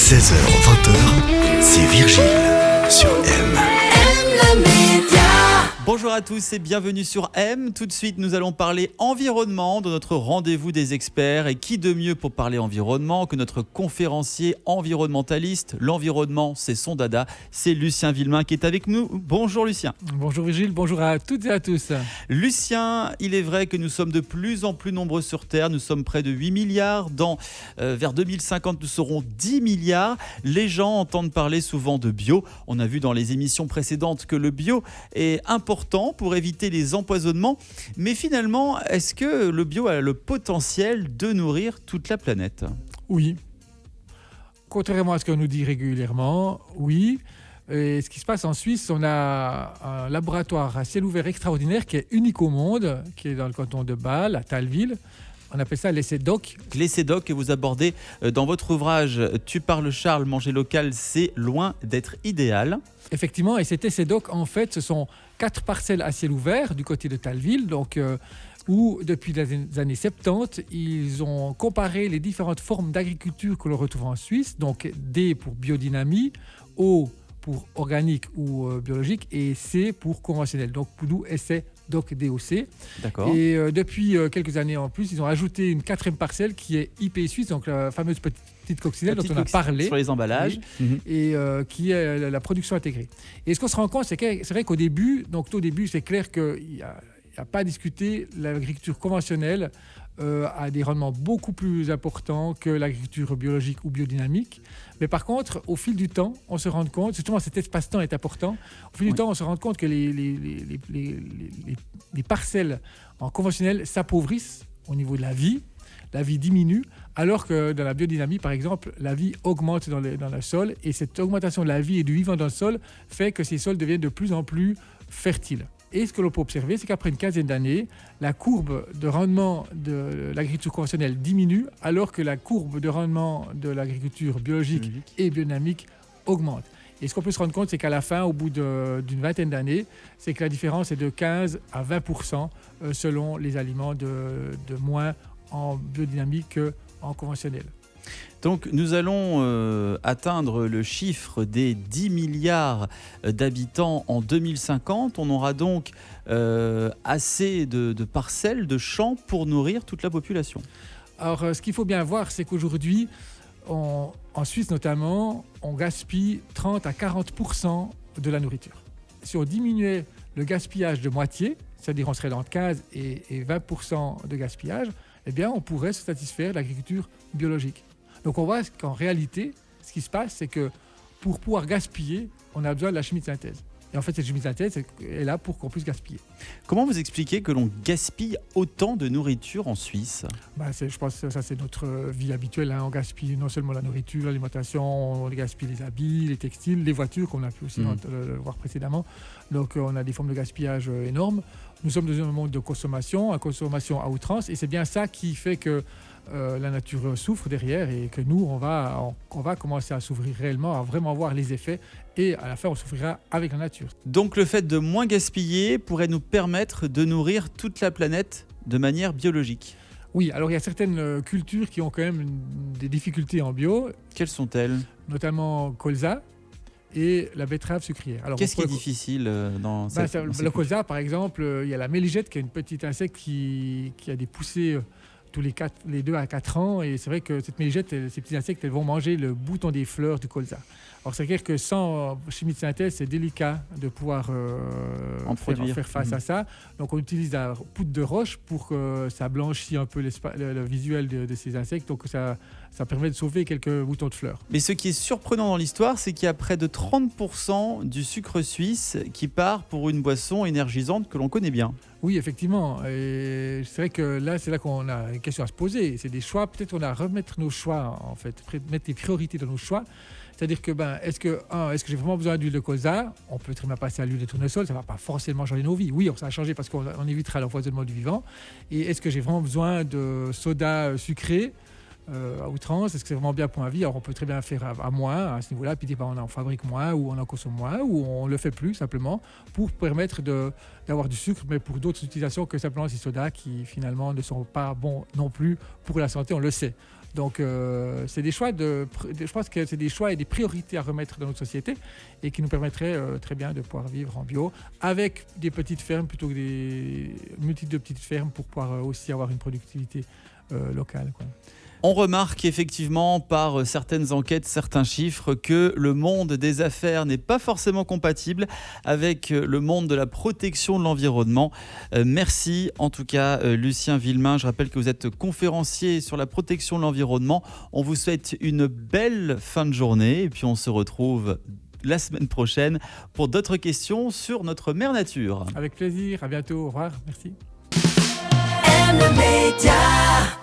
16h20, c'est Virgile sur M. Bonjour à tous et bienvenue sur M. Tout de suite, nous allons parler environnement de notre rendez-vous des experts. Et qui de mieux pour parler environnement que notre conférencier environnementaliste. L'environnement, c'est son dada. C'est Lucien Villemain qui est avec nous. Bonjour Lucien. Bonjour Virgile, bonjour à toutes et à tous. Lucien, il est vrai que nous sommes de plus en plus nombreux sur Terre. Nous sommes près de 8 milliards. Vers 2050, nous serons 10 milliards. Les gens entendent parler souvent de bio. On a vu dans les émissions précédentes que le bio est important pour éviter les empoisonnements. Mais finalement, est-ce que le bio a le potentiel de nourrir toute la planète ? Oui. Contrairement à ce qu'on nous dit régulièrement, oui. Et ce qui se passe en Suisse, on a un laboratoire à ciel ouvert extraordinaire qui est unique au monde, qui est dans le canton de Bâle, à Thalwil. On appelle ça l'essai DOC. L'essai DOC que vous abordez dans votre ouvrage « Tu parles Charles, manger local, c'est loin d'être idéal ». Effectivement, et cet essai DOC, en fait, ce sont 4 parcelles à ciel ouvert du côté de Thalwil, donc où depuis les années 70, ils ont comparé les différentes formes d'agriculture que l'on retrouve en Suisse, donc D pour biodynamie, O pour organique ou biologique et C pour conventionnel. Donc pour nous, essai DOC DOC. D'accord. Et depuis quelques années en plus, ils ont ajouté une 4e parcelle qui est IP Suisse, donc la fameuse petite coccinelle dont on a parlé. Sur les emballages. Oui, et qui est la production intégrée. Et ce qu'on se rend compte, c'est vrai qu'au début, c'est clair qu'il n'y a pas à discuter. L'agriculture conventionnelle a des rendements beaucoup plus importants que l'agriculture biologique ou biodynamique. Mais par contre, au fil du temps, on se rend compte, justement cet espace-temps est important, au fil du temps, on se rend compte que les parcelles en conventionnel s'appauvrissent au niveau de la vie diminue, alors que dans la biodynamie, par exemple, la vie augmente dans le sol, et cette augmentation de la vie et du vivant dans le sol fait que ces sols deviennent de plus en plus fertiles. Et ce que l'on peut observer, c'est qu'après une quinzaine d'années, la courbe de rendement de l'agriculture conventionnelle diminue, alors que la courbe de rendement de l'agriculture biologique et biodynamique augmente. Et ce qu'on peut se rendre compte, c'est qu'à la fin, au bout d'une vingtaine d'années, c'est que la différence est de 15 à 20% selon les aliments de moins en biodynamique qu'en conventionnel. Donc nous allons atteindre le chiffre des 10 milliards d'habitants en 2050. On aura donc assez de parcelles, de champs pour nourrir toute la population. Alors ce qu'il faut bien voir, c'est qu'aujourd'hui, en Suisse notamment, on gaspille 30 à 40% de la nourriture. Si on diminuait le gaspillage de moitié, c'est-à-dire on serait entre 15 et 20% de gaspillage, eh bien on pourrait se satisfaire de l'agriculture biologique. Donc on voit qu'en réalité, ce qui se passe, c'est que pour pouvoir gaspiller, on a besoin de la chimie de synthèse. Et en fait, cette chimie de synthèse est là pour qu'on puisse gaspiller. Comment vous expliquez que l'on gaspille autant de nourriture en Suisse ? Je pense que ça, c'est notre vie habituelle. On gaspille non seulement la nourriture, l'alimentation, on gaspille les habits, les textiles, les voitures, qu'on a pu aussi le voir précédemment. Donc on a des formes de gaspillage énormes. Nous sommes dans un monde de consommation, à consommation à outrance, et c'est bien ça qui fait que la nature souffre derrière, et que nous, on va commencer à s'ouvrir réellement, à vraiment voir les effets, et à la fin, on souffrira avec la nature. Donc le fait de moins gaspiller pourrait nous permettre de nourrir toute la planète de manière biologique. Oui, alors il y a certaines cultures qui ont quand même des difficultés en bio. Quelles sont-elles ? Notamment colza et la betterave sucrière. Alors, qu'est-ce qui est difficile dans cette le colza, par exemple, il y a la méligette qui est une petite insecte qui a des poussées tous les 2 à 4 ans, et c'est vrai que cette méligette, ces petits insectes, elles vont manger le bouton des fleurs du colza. Alors c'est clair que sans chimie de synthèse, c'est délicat de pouvoir faire face à ça. Donc on utilise la poudre de roche pour que ça blanchisse un peu le visuel de ces insectes, donc ça permet de sauver quelques boutons de fleurs. Mais ce qui est surprenant dans l'histoire, c'est qu'il y a près de 30% du sucre suisse qui part pour une boisson énergisante que l'on connaît bien. Oui, effectivement. Et c'est vrai que c'est là qu'on a une question à se poser. C'est des choix. Peut-être qu'on a à remettre nos choix, en fait, mettre des priorités dans nos choix. C'est-à-dire que, est-ce que j'ai vraiment besoin d'huile de colza ? On peut très bien passer à l'huile de tournesol, ça ne va pas forcément changer nos vies. Oui, ça va changer parce qu'on évitera l'empoisonnement du vivant. Et est-ce que j'ai vraiment besoin de soda sucré à outrance? Est-ce que c'est vraiment bien pour ma vie? Alors on peut très bien faire à moins à ce niveau-là, puis on en fabrique moins, ou on en consomme moins, ou on le fait plus simplement pour permettre d'avoir du sucre, mais pour d'autres utilisations que simplement ces sodas qui finalement ne sont pas bons non plus pour la santé, on le sait. Donc, c'est des choix je pense que c'est des choix et des priorités à remettre dans notre société et qui nous permettraient très bien de pouvoir vivre en bio avec des petites fermes plutôt que des multitudes de petites fermes pour pouvoir aussi avoir une productivité locale, quoi. On remarque effectivement par certaines enquêtes, certains chiffres, que le monde des affaires n'est pas forcément compatible avec le monde de la protection de l'environnement. Merci en tout cas Lucien Villemain. Je rappelle que vous êtes conférencier sur la protection de l'environnement. On vous souhaite une belle fin de journée et puis on se retrouve la semaine prochaine pour d'autres questions sur notre mère nature. Avec plaisir, à bientôt, au revoir, merci. M Media.